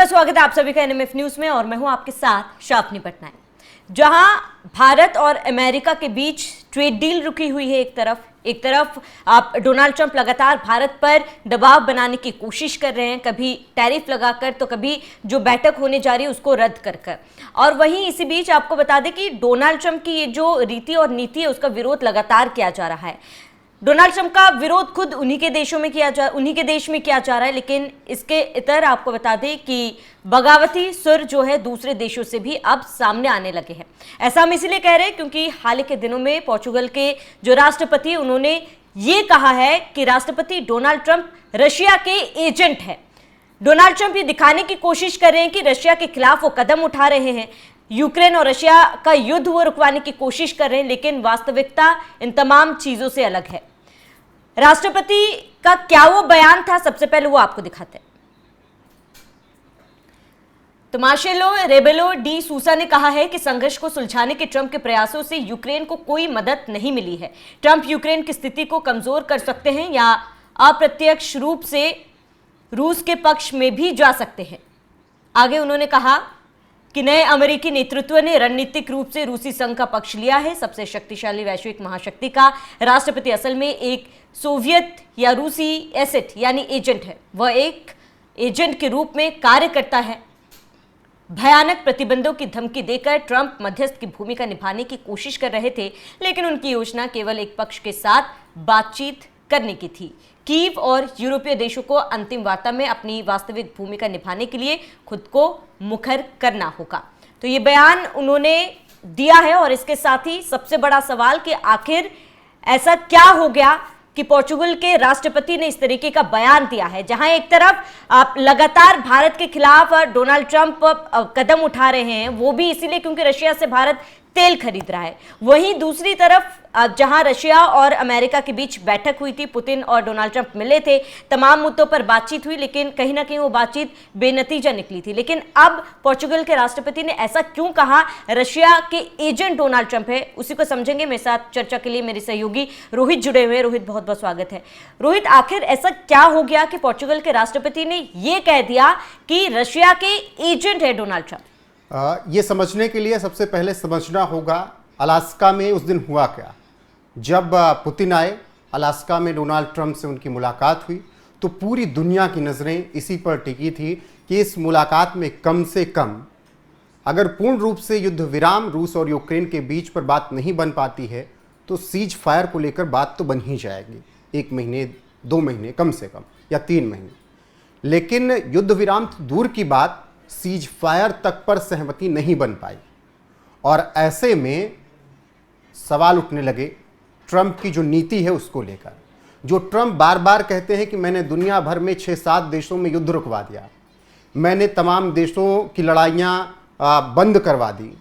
बार स्वागत है आप सभी का एनएमएफ न्यूज में और मैं हूं आपके साथ शाफनी पटनायक। जहां भारत और अमेरिका के बीच ट्रेड डील रुकी हुई है एक तरफ आप डोनाल्ड ट्रंप लगातार भारत पर दबाव बनाने की कोशिश कर रहे हैं, कभी टैरिफ लगाकर तो कभी जो बैठक होने जा रही है उसको रद्द कर और वहीं इसी बीच आपको बता दें कि डोनाल्ड ट्रंप की ये जो रीति और नीति है उसका विरोध लगातार किया जा रहा है। डोनाल्ड ट्रंप का विरोध खुद उन्हीं के देश में किया जा रहा है, लेकिन इसके इतर आपको बता दें कि बगावती सुर जो है दूसरे देशों से भी अब सामने आने लगे हैं। ऐसा हम इसलिए कह रहे हैं क्योंकि हाल के दिनों में पोर्चुगल के जो राष्ट्रपति उन्होंने ये कहा है कि राष्ट्रपति डोनाल्ड ट्रंप रशिया के एजेंट है। डोनाल्ड ट्रंप ये दिखाने की कोशिश कर रहे हैं कि रशिया के खिलाफ वो कदम उठा रहे हैं, यूक्रेन और रशिया का युद्ध वो रुकवाने की कोशिश कर रहे हैं, लेकिन वास्तविकता इन तमाम चीजों से अलग है। राष्ट्रपति का क्या वो बयान था, सबसे पहले वो आपको दिखाते हैं। तो मार्सेलो रेबेलो डी सूसा ने कहा है कि संघर्ष को सुलझाने के ट्रंप के प्रयासों से यूक्रेन को कोई मदद नहीं मिली है। ट्रंप यूक्रेन की स्थिति को कमजोर कर सकते हैं या अप्रत्यक्ष रूप से रूस के पक्ष में भी जा सकते हैं। आगे उन्होंने कहा कि नए अमेरिकी नेतृत्व ने रणनीतिक रूप से रूसी संघ का पक्ष लिया है। सबसे शक्तिशाली वैश्विक महाशक्ति का राष्ट्रपति असल में एक सोवियत या रूसी एसेट यानी एजेंट है। वह एक एजेंट के रूप में कार्य करता है। भयानक प्रतिबंधों की धमकी देकर ट्रंप मध्यस्थ की भूमिका निभाने की कोशिश कर रहे थे, लेकिन उनकी योजना केवल एक पक्ष के साथ बातचीत करने की थी। कीव और यूरोपीय देशों को अंतिम वार्ता में अपनी वास्तविक भूमिका निभाने के लिए खुद को मुखर करना होगा। तो ये बयान उन्होंने दिया है और इसके साथ ही सबसे बड़ा सवाल कि आखिर ऐसा क्या हो गया कि पोर्चुगल के राष्ट्रपति ने इस तरीके का बयान दिया है, जहां एक तरफ आप लगातार भारत के खिलाफ डोनाल्ड ट्रंप कदम उठा रहे हैं, वो भी इसीलिए क्योंकि रशिया से भारत तेल खरीद रहा है। वहीं दूसरी तरफ जहां रशिया और अमेरिका के बीच बैठक हुई थी, पुतिन और डोनाल्ड ट्रंप मिले थे, तमाम मुद्दों पर बातचीत हुई, लेकिन कहीं ना कहीं वो बातचीत बेनतीजा निकली थी। लेकिन अब पोर्चुगल के राष्ट्रपति ने ऐसा क्यों कहा? रशिया के एजेंट डोनाल्ड ट्रंप है, उसी को समझेंगे। मेरे साथ चर्चा के लिए मेरे सहयोगी रोहित जुड़े हुए हैं। रोहित, बहुत बहुत स्वागत है। रोहित, आखिर ऐसा क्या हो गया कि पोर्चुगल के राष्ट्रपति ने ये कह दिया कि रशिया के एजेंट है डोनाल्ड ट्रंप? ये समझने के लिए सबसे पहले समझना होगा अलास्का में उस दिन हुआ क्या। जब पुतिन आए, अलास्का में डोनाल्ड ट्रंप से उनकी मुलाकात हुई, तो पूरी दुनिया की नज़रें इसी पर टिकी थी कि इस मुलाकात में कम से कम अगर पूर्ण रूप से युद्ध विराम रूस और यूक्रेन के बीच पर बात नहीं बन पाती है तो सीज फायर को लेकर बात तो बन ही जाएगी, 1 महीने 2 महीने कम से कम या 3 महीने। लेकिन युद्ध विराम दूर की बात, सीज फायर तक पर सहमति नहीं बन पाई और ऐसे में सवाल उठने लगे ट्रंप की जो नीति है उसको लेकर। जो ट्रंप बार बार कहते हैं कि मैंने दुनिया भर में 6-7 देशों में युद्ध रुकवा दिया, मैंने तमाम देशों की लड़ाइयाँ बंद करवा दी,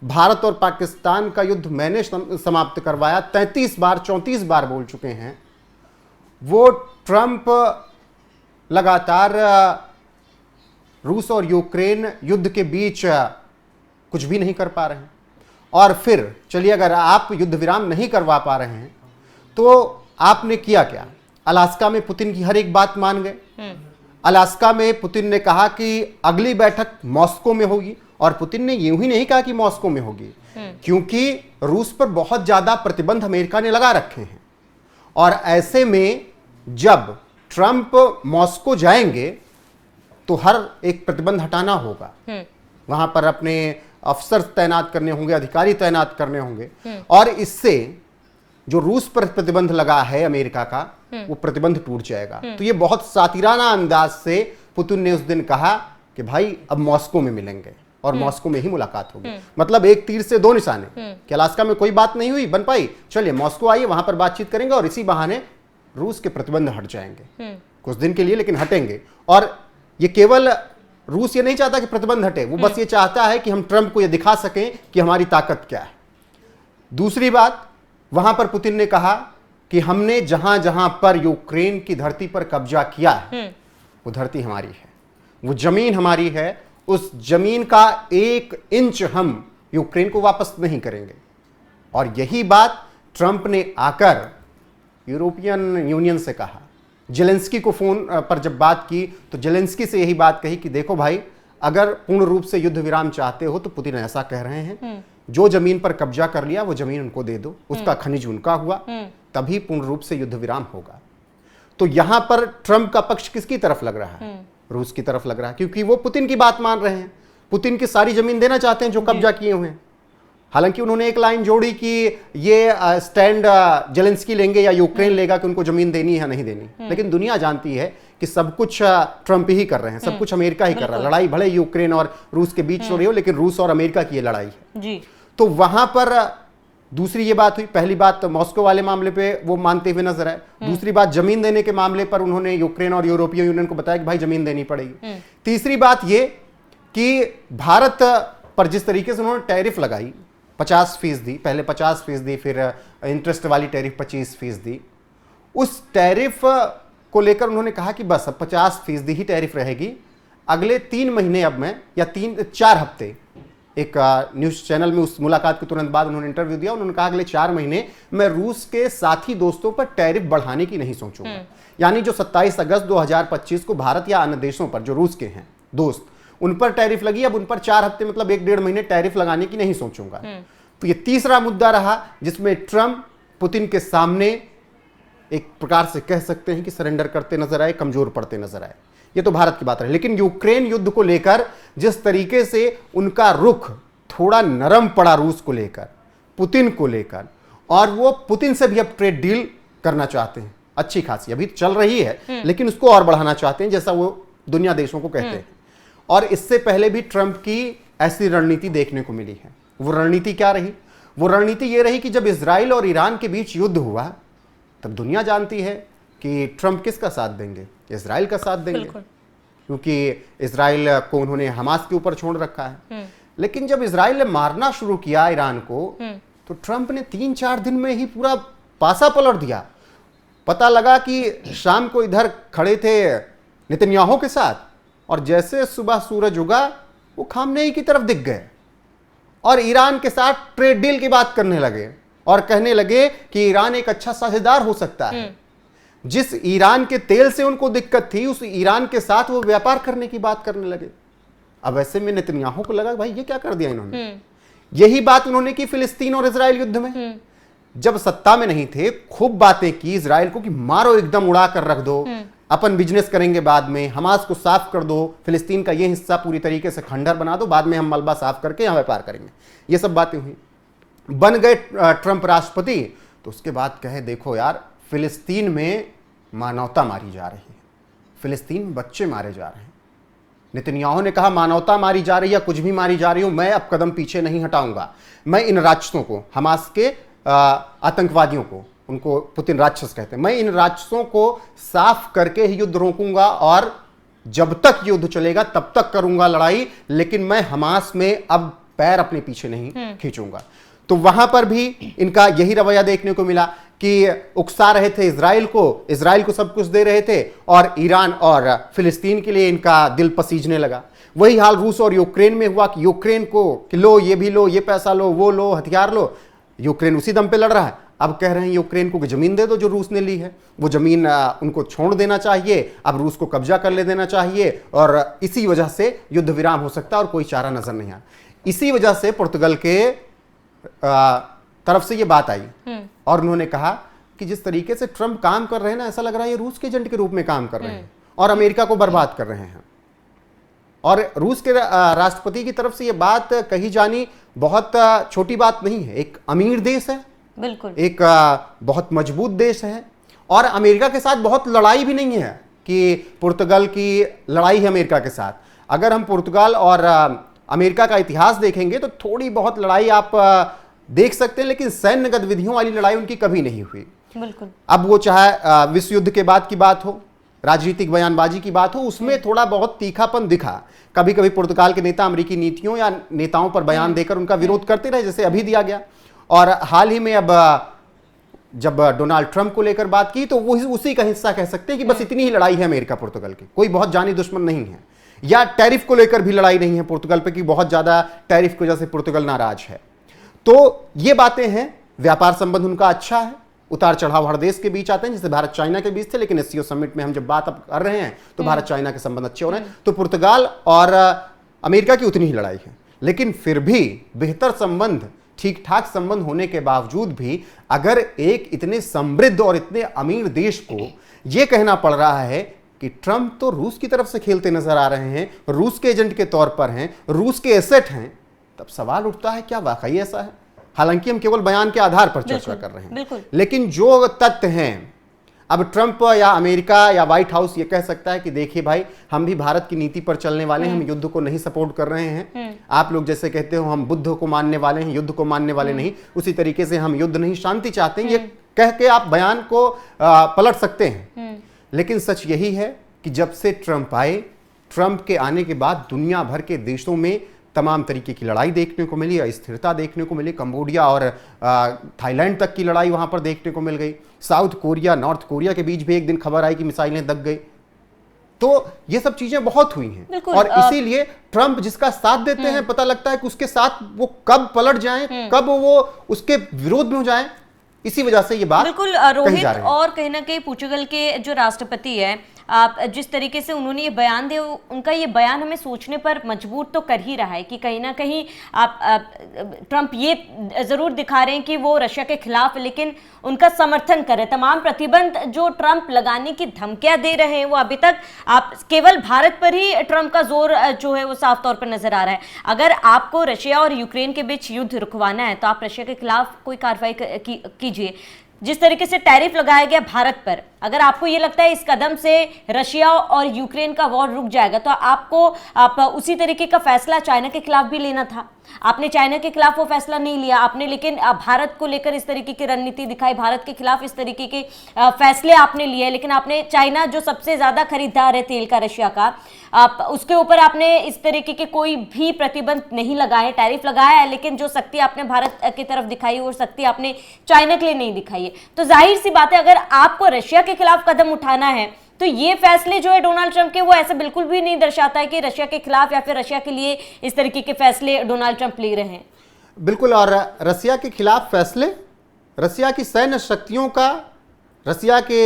भारत और पाकिस्तान का युद्ध मैंने समाप्त करवाया, 33 बार 34 बार बोल चुके हैं। वो ट्रंप लगातार रूस और यूक्रेन युद्ध के बीच कुछ भी नहीं कर पा रहे हैं। और फिर चलिए, अगर आप युद्ध विराम नहीं करवा पा रहे हैं तो आपने किया क्या? अलास्का में पुतिन की हर एक बात मान गए। अलास्का में पुतिन ने कहा कि अगली बैठक मॉस्को में होगी, और पुतिन ने यूं ही नहीं कहा कि मॉस्को में होगी, क्योंकि रूस पर बहुत ज्यादा प्रतिबंध अमेरिका ने लगा रखे हैं। और ऐसे में जब ट्रंप मॉस्को जाएंगे तो हर एक प्रतिबंध हटाना होगा, वहां पर अपने अफसर तैनात करने होंगे, अधिकारी तैनात करने होंगे, और इससे जो रूस पर प्रतिबंध लगा है अमेरिका का, वो प्रतिबंध टूट जाएगा। तो ये बहुत सातिराना अंदाज से पुतिन ने उस दिन कहा कि भाई अब मॉस्को में मिलेंगे और मॉस्को में ही मुलाकात होगी। मतलब एक तीर से 2 निशाने कि अलास्का में कोई बात नहीं हुई बन पाई, चलिए मॉस्को आइए, वहां पर बातचीत करेंगे और इसी बहाने रूस के प्रतिबंध हट जाएंगे कुछ दिन के लिए, लेकिन हटेंगे। और ये केवल रूस ये नहीं चाहता कि प्रतिबंध हटे, वो बस ये चाहता है कि हम ट्रंप को ये दिखा सकें कि हमारी ताकत क्या है। दूसरी बात, वहां पर पुतिन ने कहा कि हमने जहां जहां पर यूक्रेन की धरती पर कब्जा किया है वो धरती हमारी है, वो जमीन हमारी है, उस जमीन का 1 इंच हम यूक्रेन को वापस नहीं करेंगे। और यही बात ट्रंप ने आकर यूरोपियन यूनियन से कहा। जेलेंस्की को फोन पर जब बात की तो जेलेंस्की से यही बात कही कि देखो भाई, अगर पूर्ण रूप से युद्ध विराम चाहते हो तो पुतिन ऐसा कह रहे हैं, जो जमीन पर कब्जा कर लिया वो जमीन उनको दे दो, उसका खनिज उनका हुआ, तभी पूर्ण रूप से युद्ध विराम होगा। तो यहां पर ट्रंप का पक्ष किसकी तरफ लग रहा है? रूस की तरफ लग रहा है, क्योंकि वो पुतिन की बात मान रहे हैं, पुतिन की सारी जमीन देना चाहते हैं जो कब्जा किए हुए हैं। हालांकि उन्होंने एक लाइन जोड़ी कि ये स्टैंड जेलेंस्की लेंगे या यूक्रेन लेगा कि उनको जमीन देनी है या नहीं देनी, लेकिन दुनिया जानती है कि सब कुछ ट्रंप ही कर रहे हैं, सब कुछ अमेरिका ही कर रहा है। लड़ाई भले यूक्रेन और रूस के बीच हो रही हो, लेकिन रूस और अमेरिका की ये लड़ाई है जी। तो वहां पर दूसरी ये बात हुई। पहली बात मॉस्को वाले मामले पे वो मानते हुए नजर आए, दूसरी बात जमीन देने के मामले पर उन्होंने यूक्रेन और यूरोपीय यूनियन को बताया कि भाई जमीन देनी पड़ेगी। तीसरी बात ये कि भारत पर जिस तरीके से उन्होंने टैरिफ लगाई 50%, पहले 50%, फिर इंटरेस्ट वाली टैरिफ 25%, उस टैरिफ को लेकर उन्होंने कहा कि बस अब 50% ही टैरिफ रहेगी, अगले 3 महीने अब मैं या 4 हफ्ते, एक न्यूज चैनल में उस मुलाकात के तुरंत बाद उन्होंने इंटरव्यू दिया, उन्होंने कहा अगले 4 महीने मैं रूस के साथी दोस्तों पर टैरिफ बढ़ाने की नहीं सोचूंगा। यानी जो 27 अगस्त 2025 को भारत या अन्य देशों पर जो रूस के हैं दोस्त उन पर टैरिफ लगी, अब उन पर 4 हफ्ते मतलब 1-1.5 महीने टैरिफ लगाने की नहीं सोचूंगा। तो ये तीसरा मुद्दा रहा जिसमें ट्रंप पुतिन के सामने एक प्रकार से कह सकते हैं कि सरेंडर करते नजर आए, कमजोर पड़ते नजर आए। ये तो भारत की बात रही, लेकिन यूक्रेन युद्ध को लेकर जिस तरीके से उनका रुख थोड़ा नरम पड़ा रूस को लेकर, पुतिन को लेकर, और वो पुतिन से भी अब ट्रेड डील करना चाहते हैं अच्छी खासी, अभी चल रही है लेकिन उसको और बढ़ाना चाहते हैं जैसा वो दुनिया देशों को कहते हैं। और इससे पहले भी ट्रंप की ऐसी रणनीति देखने को मिली है। वो रणनीति क्या रही? वो रणनीति ये रही कि जब इजराइल और ईरान के बीच युद्ध हुआ तब दुनिया जानती है कि ट्रंप किसका साथ देंगे? इजराइल का साथ देंगे, क्योंकि इजराइल को उन्होंने हमास के ऊपर छोड़ रखा है। लेकिन जब इजराइल ने मारना शुरू किया ईरान को तो ट्रंप ने 3-4 दिन में ही पूरा पासा पलट दिया। पता लगा कि शाम को इधर खड़े थे नेतन्याहू के साथ, और जैसे सुबह सूरज उगा वो खामनेई की तरफ दिख गए और ईरान के साथ ट्रेड डील की बात करने लगे और कहने लगे कि ईरान एक अच्छा साझेदार हो सकता है। जिस ईरान के तेल से उनको दिक्कत थी उस ईरान के साथ वो व्यापार करने की बात करने लगे। अब ऐसे में नेतन्याहू को लगा भाई ये क्या कर दिया इन्होंने। यही बात उन्होंने की फिलिस्तीन और इजराइल युद्ध में। जब सत्ता में नहीं थे खूब बातें की इजराइल को कि मारो एकदम उड़ा कर रख दो, अपन बिजनेस करेंगे बाद में, हमास को साफ कर दो, फिलिस्तीन का ये हिस्सा पूरी तरीके से खंडर बना दो, बाद में हम मलबा साफ करके यहाँ व्यापार करेंगे। ये सब बातें हुई, बन गए ट्रंप राष्ट्रपति, तो उसके बाद कहे देखो यार फिलिस्तीन में मानवता मारी जा रही है, फिलिस्तीन में बच्चे मारे जा रहे हैं। नेतन्याहू ने कहा मानवता मारी जा रही है, कुछ भी मारी जा रही हो, मैं अब कदम पीछे नहीं हटाऊंगा। मैं इन राक्षसों को, हमास के आतंकवादियों को, उनको पुतिन राक्षस कहते हैं, मैं इन राक्षसों को साफ करके ही युद्ध रोकूंगा और जब तक युद्ध चलेगा तब तक करूंगा लड़ाई, लेकिन मैं हमास में अब पैर अपने पीछे नहीं खींचूंगा। तो वहां पर भी इनका यही रवैया देखने को मिला कि उकसा रहे थे इजराइल को सब कुछ दे रहे थे, और ईरान और फिलिस्तीन के लिए इनका दिल पसीजने लगा। वही हाल रूस और यूक्रेन में हुआ कि यूक्रेन को कि लो ये भी लो, ये पैसा लो, वो लो, हथियार लो। यूक्रेन उसी दम पे लड़ रहा है। अब कह रहे हैं यूक्रेन को कि जमीन दे दो जो रूस ने ली है, वो जमीन उनको छोड़ देना चाहिए, अब रूस को कब्जा कर ले देना चाहिए, और इसी वजह से युद्ध विराम हो सकता है और कोई चारा नजर नहीं आया। इसी वजह से पुर्तगाल के तरफ से ये बात आई और उन्होंने कहा कि जिस तरीके से ट्रंप काम कर रहे हैं ना, ऐसा लग रहा है ये रूस के एजेंट के रूप में काम कर रहे हैं और अमेरिका को बर्बाद कर रहे हैं। और रूस के राष्ट्रपति की तरफ से ये बात कही जानी बहुत छोटी बात नहीं है। एक अमीर देश है, बिल्कुल, एक बहुत मजबूत देश है, और अमेरिका के साथ बहुत लड़ाई भी नहीं है कि पुर्तगाल की लड़ाई है अमेरिका के साथ। अगर हम पुर्तगाल और अमेरिका का इतिहास देखेंगे तो थोड़ी बहुत लड़ाई आप देख सकते हैं, लेकिन सैन्य गतिविधियों वाली लड़ाई उनकी कभी नहीं हुई। बिल्कुल। अब वो चाहे विश्व युद्ध के बाद की बात हो, राजनीतिक बयानबाजी की बात हो, उसमें थोड़ा बहुत तीखापन दिखा। कभी कभी पुर्तगाल के नेता अमेरिकी नीतियों या नेताओं पर बयान देकर उनका विरोध करते रहे, जैसे अभी दिया गया। और हाल ही में अब जब डोनाल्ड ट्रंप को लेकर बात की तो वो उसी का हिस्सा कह सकते हैं कि बस इतनी ही लड़ाई है अमेरिका पुर्तगाल की, कोई बहुत जानी दुश्मन नहीं है। या टैरिफ को लेकर भी लड़ाई नहीं है पुर्तगाल पे कि बहुत ज्यादा टैरिफ की वजह से पुर्तगाल नाराज है। तो ये बातें हैं, व्यापार संबंध उनका अच्छा है, उतार चढ़ाव हर देश के बीच आते हैं, जैसे भारत चाइना के बीच थे, लेकिन एससीओ समिट में हम जब बात अब कर रहे हैं तो भारत चाइना के संबंध अच्छे हो रहे हैं। तो पुर्तगाल और अमेरिका की उतनी ही लड़ाई है, लेकिन फिर भी बेहतर संबंध, ठीक ठाक संबंध होने के बावजूद भी अगर एक इतने समृद्ध और इतने अमीर देश को यह कहना पड़ रहा है कि ट्रंप तो रूस की तरफ से खेलते नजर आ रहे हैं, रूस के एजेंट के तौर पर हैं, रूस के एसेट हैं, तब सवाल उठता है क्या वाकई ऐसा है? हालांकि हम केवल बयान के आधार पर चर्चा कर रहे हैं, लेकिन जो तथ्य हैं, अब ट्रंप या अमेरिका या व्हाइट हाउस ये कह सकता है कि देखिए भाई, हम भी भारत की नीति पर चलने वाले हैं, हम युद्ध को नहीं सपोर्ट कर रहे हैं। आप लोग जैसे कहते हो हम बुद्ध को मानने वाले हैं, युद्ध को मानने वाले नहीं, उसी तरीके से हम युद्ध नहीं शांति चाहते हैं, ये कह के आप बयान को पलट सकते हैं। लेकिन सच यही है कि जब से ट्रंप आए, ट्रंप के आने के बाद दुनिया भर के देशों में तमाम तरीके की लड़ाई देखने को मिली, अस्थिरता देखने को मिली। कंबोडिया और थाईलैंड तक की लड़ाई वहां पर देखने को मिल गई। साउथ कोरिया, नॉर्थ कोरिया के बीच भी एक दिन खबर आई कि मिसाइलें दब गई। तो ये सब चीजें बहुत हुई हैं, और इसीलिए ट्रंप जिसका साथ देते हैं, पता लगता है कि उसके साथ वो कब पलट जाएं, कब वो उसके विरोध में हो जाएं। इसी वजह से ये बात बिल्कुल रोहित, और कहीं ना कहीं पोर्चुगल के जो राष्ट्रपति है, आप जिस तरीके से उन्होंने ये बयान दिया, उनका ये बयान हमें सोचने पर मजबूर तो कर ही रहा है कि कहीं ना कहीं आप ट्रंप ये जरूर दिखा रहे हैं कि वो रशिया के खिलाफ, लेकिन उनका समर्थन कर रहे हैं। तमाम प्रतिबंध जो ट्रंप लगाने की धमकियां दे रहे हैं, वो अभी तक आप केवल भारत पर ही ट्रंप का जोर जो है वो साफ तौर पर नजर आ रहा है। अगर आपको रशिया और यूक्रेन के बीच युद्ध रुकवाना है तो आप रशिया के खिलाफ कोई कार्रवाई कीजिए। जिस तरीके से टैरिफ लगाया गया भारत पर, अगर आपको ये लगता है इस कदम से रशिया और यूक्रेन का वॉर रुक जाएगा, तो आप उसी तरीके का फैसला चाइना के खिलाफ भी लेना था। आपने चाइना के खिलाफ वो फैसला नहीं लिया आपने, लेकिन भारत को लेकर इस तरीके की रणनीति दिखाई, भारत के खिलाफ इस तरीके के फैसले आपने लिए। लेकिन आपने चाइना, जो सबसे ज्यादा खरीदार है तेल का रशिया का, उसके ऊपर आपने इस तरीके के कोई भी प्रतिबंध नहीं लगाए, टैरिफ लगाया है, लेकिन जो शक्ति आपने भारत की तरफ दिखाई वो शक्ति आपने चाइना के लिए नहीं दिखाई है। तो जाहिर सी बात है, अगर आपको रशिया के खिलाफ कदम उठाना है तो ये फैसले जो है डोनाल्ड ट्रंप के, वो ऐसा बिल्कुल भी नहीं दर्शाता है कि रशिया के खिलाफ या फिर रशिया के लिए इस तरीके के फैसले डोनाल्ड ट्रंप ले रहे हैं। बिल्कुल, और रशिया के खिलाफ फैसले, रशिया की सैन्य शक्तियों का, रशिया के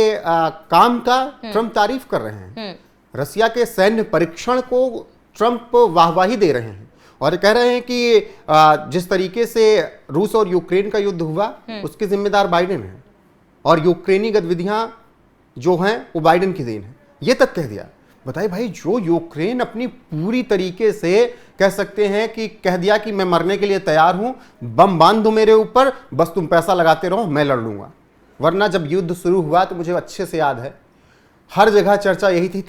काम का ट्रंप तारीफ कर रहे हैं। रशिया के सैन्य परीक्षण को ट्रंप वाहवाही दे रहे हैं और कह रहे हैं कि जिस तरीके से रूस और यूक्रेन का युद्ध हुआ उसके जिम्मेदार बाइडेन है, और यूक्रेनी गतिविधियां जो हैं वो बाइडेन की देन है, ये तक कह दिया। बताइए भाई, जो यूक्रेन अपनी पूरी तरीके से कह सकते हैं कि कह दिया कि मैं मरने के लिए तैयार हूं, बम बांध दो मेरे ऊपर, बस तुम पैसा लगाते रहो, मैं लड़ लूंगा। वरना जब युद्ध शुरू हुआ तो मुझे अच्छे से याद है, हर जगह चर्चा यही थी,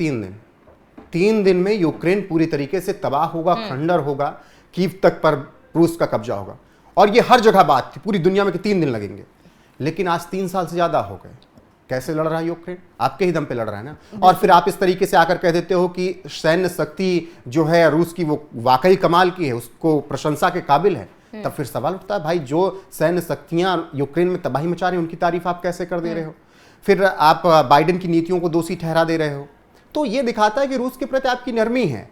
3 दिन में यूक्रेन पूरी तरीके से तबाह होगा, खंडर होगा, कीव तक पर रूस का कब्जा होगा, और ये हर जगह बात थी पूरी दुनिया में कि 3 दिन लगेंगे। लेकिन आज 3 साल से ज्यादा हो गए। कैसे लड़ रहा है यूक्रेन? आपके ही दम पे लड़ रहा है ना। और फिर आप इस तरीके से आकर कह देते हो कि सैन्य शक्ति जो है रूस की वो वाकई कमाल की है, उसको प्रशंसा के काबिल है। तब फिर सवाल उठता है भाई, जो सैन्य शक्तियां यूक्रेन में तबाही मचा रही हैं उनकी तारीफ आप कैसे कर दे रहे हो? फिर आप बाइडेन की नीतियों को दोषी ठहरा दे रहे हो। तो ये दिखाता है कि रूस के प्रति आपकी नरमी है।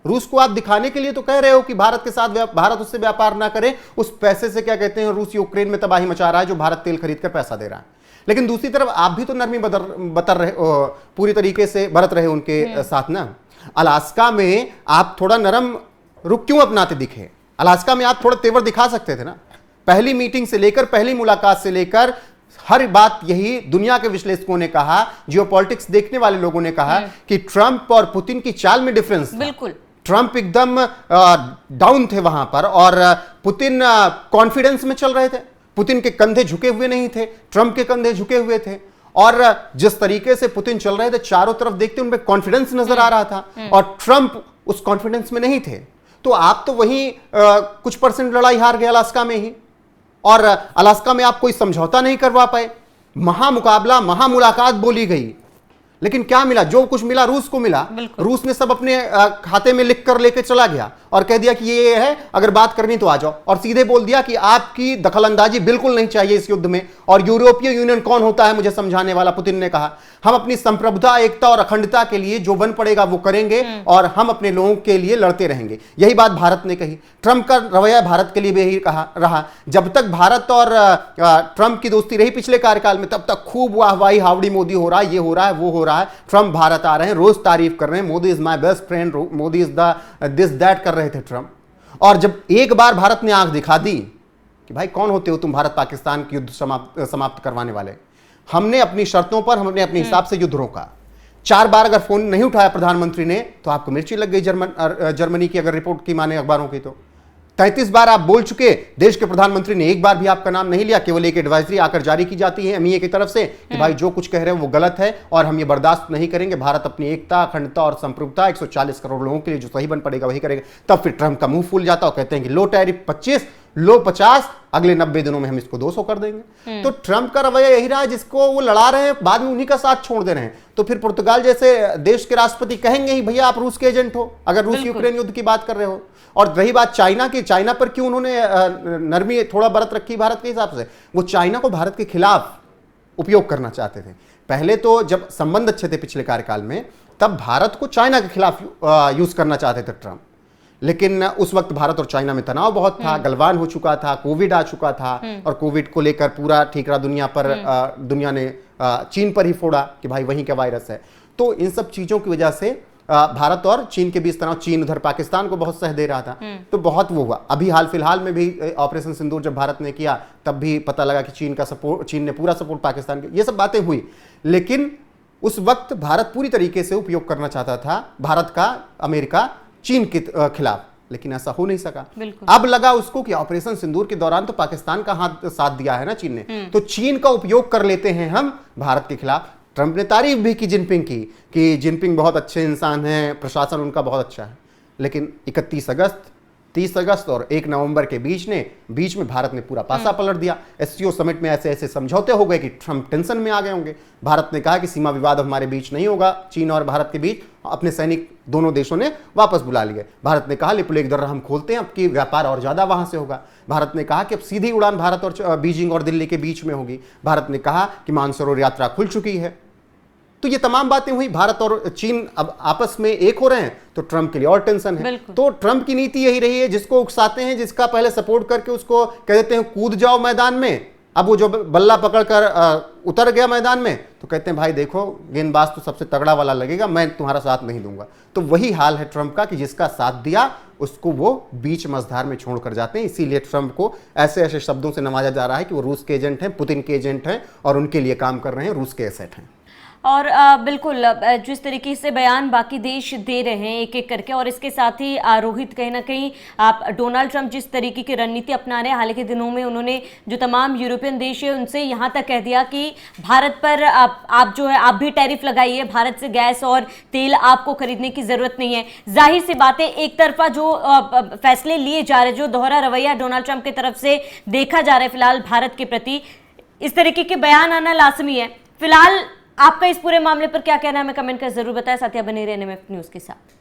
रूस को आप दिखाने के लिए तो कह रहे हो कि भारत के साथ भारत उससे व्यापार ना करे, उस पैसे से क्या कहते हैं रूस यूक्रेन में तबाही मचा रहा है जो भारत तेल खरीद कर पैसा दे रहा है। लेकिन दूसरी तरफ आप भी तो नरमी बतर रहे, पूरी तरीके से बरत रहे उनके साथ ना। अलास्का में आप थोड़ा नरम रुख क्यों अपनाते दिखे? अलास्का में आप थोड़ा तेवर दिखा सकते थे ना। पहली मीटिंग से लेकर, पहली मुलाकात से लेकर हर बात यही दुनिया के विश्लेषकों ने कहा, जियोपॉलिटिक्स देखने वाले लोगों ने कहा कि ट्रंप और पुतिन की चाल में डिफरेंस था। बिल्कुल, ट्रंप एकदम डाउन थे वहां पर, और पुतिन कॉन्फिडेंस में चल रहे थे। पुतिन के कंधे झुके हुए नहीं थे, ट्रंप के कंधे झुके हुए थे, और जिस तरीके से पुतिन चल रहे थे चारों तरफ देखते उनमें कॉन्फिडेंस नजर आ रहा था, और ट्रंप उस कॉन्फिडेंस में नहीं थे। तो आप तो वहीं कुछ परसेंट लड़ाई हार गए अलास्का में ही, और अलास्का में आप कोई समझौता नहीं करवा पाए। महामुकाबला, महामुलाकात बोली गई, लेकिन क्या मिला? जो कुछ मिला रूस को मिला। रूस ने सब अपने खाते में लिख कर लेके चला गया और कह दिया कि ये है, अगर बात करनी तो आ जाओ, और सीधे बोल दिया कि आपकी दखलंदाजी बिल्कुल नहीं चाहिए इस युद्ध में। और यूरोपीय यूनियन कौन होता है मुझे समझाने वाला? पुतिन ने कहा हम अपनी संप्रभुता, एकता और अखंडता के लिए जो बन पड़ेगा वो करेंगे, और हम अपने लोगों के लिए लड़ते रहेंगे। यही बात भारत ने कही। ट्रंप का रवैया भारत के लिए भी यही रहा। जब तक भारत और ट्रंप की दोस्ती रही पिछले कार्यकाल में, तब तक खूब वाहवाही, हावड़ी मोदी हो रहा है, ये हो रहा है, वो हो रहा रहा है, ट्रम्प भारत आ रहे हैं, रोज तारीफ कर रहे हैं, Modi is my best friend, Modi is the this that कर रहे थे ट्रम्प। और जब एक बार भारत ने आंख दिखा दी कि भाई कौन होते हो तुम भारत पाकिस्तान की युद्ध समाप्त करवाने वाले, हमने अपनी शर्तों पर, हमने अपने हिसाब से युद्ध रोका। 4 बार अगर फोन नहीं उठाया प्रधानमंत्री ने तो आपको मिर्ची लग गई जर्मनी की, अगर रिपोर्ट की माने अखबारों की तो 33 बार आप बोल चुके, देश के प्रधानमंत्री ने एक बार भी आपका नाम नहीं लिया, केवल एक एडवाइजरी आकर जारी की जाती है एमईए की तरफ से कि भाई जो कुछ कह रहे हैं वो गलत है और हम ये बर्दाश्त नहीं करेंगे, भारत अपनी एकता, अखंडता और संप्रभुता 140 करोड़ लोगों के लिए जो सही बन पड़ेगा वही करेगा। तब फिर ट्रंप का मुंह फूल जाता और कहते हैं कि लो टैरिफ 25, लो 50, अगले 90 दिनों में हम इसको 200 कर देंगे। तो ट्रंप का रवैया यही रहा है, जिसको वो लड़ा रहे हैं बाद में उन्हीं का साथ छोड़ दे रहे हैं। तो फिर पुर्तगाल जैसे देश के राष्ट्रपति कहेंगे ही भैया आप रूस के एजेंट हो, अगर रूस यूक्रेन युद्ध की बात कर रहे हो। और रही बात चाइना की, चाइना पर क्यों उन्होंने नरमी थोड़ा बरत रखी भारत के हिसाब से, वो चाइना को भारत के खिलाफ उपयोग करना चाहते थे। पहले तो जब संबंध अच्छे थे पिछले कार्यकाल में, तब भारत को चाइना के खिलाफ यूज करना चाहते थे ट्रंप, लेकिन उस वक्त भारत और चाइना में तनाव बहुत था, गलवान हो चुका था, कोविड आ चुका था और कोविड को लेकर पूरा ठीकरा दुनिया पर दुनिया ने चीन पर ही फोड़ा कि भाई वहीं का वायरस है। तो इन सब चीजों की वजह से भारत और चीन के बीच तनाव, चीन उधर पाकिस्तान को बहुत सह दे रहा था, तो बहुत वो हुआ। अभी हाल फिलहाल में भी ऑपरेशन सिंदूर जब भारत ने किया तब भी पता लगा कि चीन ने पूरा सपोर्ट पाकिस्तान के, ये सब बातें हुई। लेकिन उस वक्त भारत पूरी तरीके से उपयोग करना चाहता था भारत का अमेरिका चीन के खिलाफ, लेकिन ऐसा हो नहीं सका। अब लगा उसको कि ऑपरेशन सिंदूर के दौरान तो पाकिस्तान का हाथ साथ दिया है ना चीन ने, तो चीन का उपयोग कर लेते हैं हम भारत के खिलाफ। ट्रंप ने तारीफ भी की जिनपिंग की कि जिनपिंग बहुत अच्छे इंसान हैं, प्रशासन उनका बहुत अच्छा है, लेकिन 31 अगस्त, 30 अगस्त और 1 नवंबर के बीच में भारत ने पूरा पासा पलट दिया। एससीओ समिट में ऐसे ऐसे समझौते हो गए कि ट्रंप टेंशन में आ गए होंगे। भारत ने कहा कि सीमा विवाद हमारे बीच नहीं होगा, चीन और भारत के बीच। अपने सैनिक दोनों देशों ने वापस बुला लिए। भारत ने कहा लिपुलेख दर्रा हम खोलते हैं, अब की व्यापार और ज्यादा वहां से होगा। भारत ने कहा कि अब सीधी उड़ान भारत और बीजिंग और दिल्ली के बीच में होगी। भारत ने कहा कि मानसरोवर यात्रा खुल चुकी है। तो ये तमाम बातें हुई, भारत और चीन अब आपस में एक हो रहे हैं, तो ट्रंप के लिए और टेंशन है। तो ट्रंप की नीति यही रही है, जिसको उकसाते हैं, जिसका पहले सपोर्ट करके उसको कह देते हैं कूद जाओ मैदान में, अब वो जो बल्ला पकड़कर उतर गया मैदान में तो कहते हैं भाई देखो गेंदबाज तो सबसे तगड़ा वाला लगेगा, मैं तुम्हारा साथ नहीं दूंगा। तो वही हाल है ट्रंप का कि जिसका साथ दिया उसको वो बीच मझधार में छोड़कर जाते हैं। इसीलिए ट्रंप को ऐसे ऐसे शब्दों से नवाजा जा रहा है कि वो रूस के एजेंट हैं, पुतिन के एजेंट हैं और उनके लिए काम कर रहे हैं, रूस के एसेट हैं। और बिल्कुल जिस तरीके से बयान बाकी देश दे रहे हैं एक एक करके, और इसके साथ ही रोहित कहीं ना कहीं डोनाल्ड ट्रंप जिस तरीके की रणनीति अपना रहे हैं, हाल के दिनों में उन्होंने जो तमाम यूरोपियन देश है उनसे यहाँ तक कह दिया कि भारत पर आप जो है आप भी टैरिफ लगाइए, भारत से गैस और तेल आपको खरीदने की जरूरत नहीं है। जाहिर सी बात है एक तरफा जो फैसले लिए जा रहे, जो दोहरा रवैया डोनाल्ड ट्रंप की तरफ से देखा जा रहा है फिलहाल भारत के प्रति, इस तरीके के बयान आना लाजमी है। फिलहाल आपका इस पूरे मामले पर क्या कहना है, हमें कमेंट कर जरूर बताएं। साथ ही बने रहने में न्यूज़ के साथ।